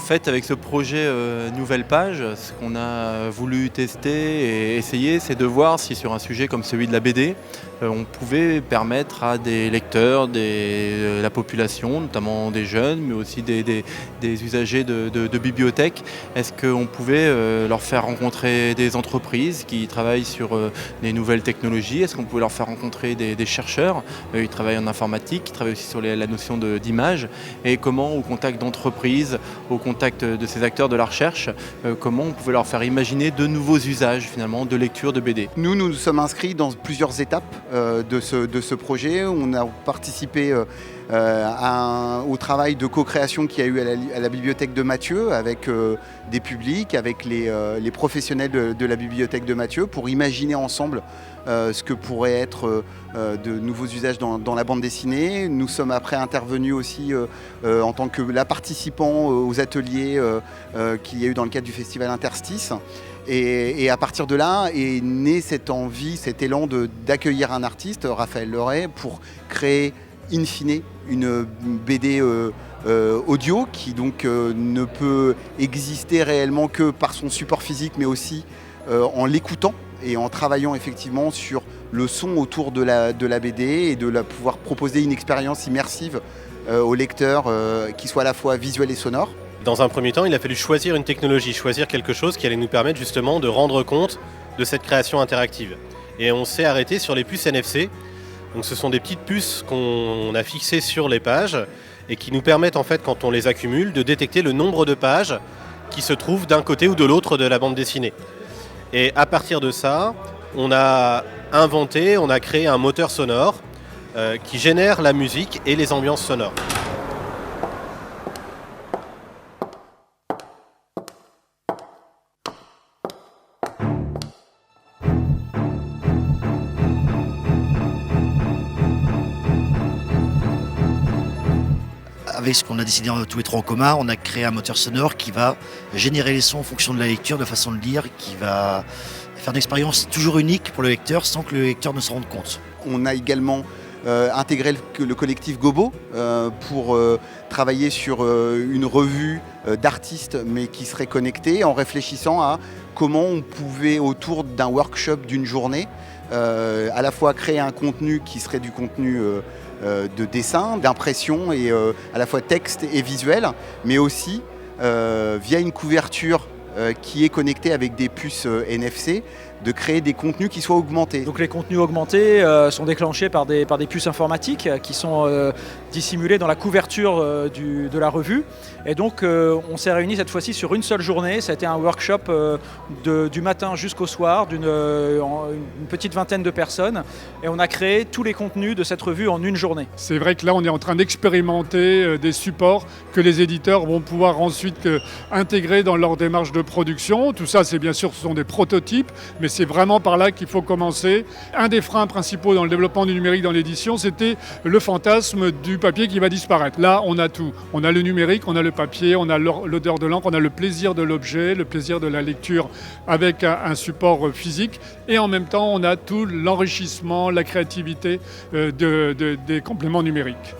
fait, avec ce projet Nouvelle Page, ce qu'on a voulu tester et essayer, c'est de voir si sur un sujet comme celui de la BD, on pouvait permettre à des lecteurs, la population, notamment des jeunes, mais aussi des usagers de bibliothèques, est-ce qu'on pouvait leur faire rencontrer des entreprises qui travaillent sur les nouvelles technologies? Est-ce qu'on pouvait leur faire rencontrer des chercheurs? Ils travaillent en informatique, ils travaillent aussi sur la notion d'image. Et comment, au contact d'entreprises, au contact de ces acteurs de la recherche, comment on pouvait leur faire imaginer de nouveaux usages finalement de lecture de BD. Nous nous sommes inscrits dans plusieurs étapes de ce projet. On a participé au travail de co-création qu'il y a eu à la bibliothèque de Mathieu avec des publics, avec les professionnels de la bibliothèque de Mathieu pour imaginer ensemble ce que pourrait être de nouveaux usages dans la bande dessinée. Nous sommes après intervenus aussi en tant que participants aux ateliers qu'il y a eu dans le cadre du festival Interstice. Et à partir de là est née cette envie, cet élan d'accueillir un artiste, Raphaël Leray, pour créer in fine une BD audio qui donc ne peut exister réellement que par son support physique, mais aussi en l'écoutant et en travaillant effectivement sur le son autour de la BD et de pouvoir proposer une expérience immersive au lecteur qui soit à la fois visuelle et sonore. Dans un premier temps, il a fallu choisir une technologie, choisir quelque chose qui allait nous permettre justement de rendre compte de cette création interactive. Et on s'est arrêté sur les puces NFC. Donc ce sont des petites puces qu'on a fixées sur les pages et qui nous permettent en fait, quand on les accumule, de détecter le nombre de pages qui se trouvent d'un côté ou de l'autre de la bande dessinée. Et à partir de ça, on a créé un moteur sonore qui génère la musique et les ambiances sonores. Avec ce qu'on a décidé tous les trois en commun, on a créé un moteur sonore qui va générer les sons en fonction de la lecture, de façon de lire, qui va faire une expérience toujours unique pour le lecteur sans que le lecteur ne se rende compte. On a également intégré le collectif Gobo pour travailler sur une revue d'artistes mais qui serait connectée en réfléchissant à comment on pouvait autour d'un workshop d'une journée à la fois créer un contenu qui serait du contenu de dessin, d'impression et à la fois texte et visuel, mais aussi via une couverture qui est connectée avec des puces NFC, de créer des contenus qui soient augmentés. Donc les contenus augmentés sont déclenchés par des puces informatiques qui sont dissimulées dans la couverture de la revue. Et donc on s'est réunis cette fois-ci sur une seule journée. Ça a été un workshop du matin jusqu'au soir d'une petite vingtaine de personnes. Et on a créé tous les contenus de cette revue en une journée. C'est vrai que là on est en train d'expérimenter des supports que les éditeurs vont pouvoir ensuite intégrer dans leur démarche de production. Tout ça, c'est bien sûr, ce sont des prototypes, mais c'est vraiment par là qu'il faut commencer. Un des freins principaux dans le développement du numérique dans l'édition, c'était le fantasme du papier qui va disparaître. Là, on a tout. On a le numérique, on a le papier, on a l'odeur de l'encre, on a le plaisir de l'objet, le plaisir de la lecture avec un support physique. Et en même temps, on a tout l'enrichissement, la créativité des compléments numériques.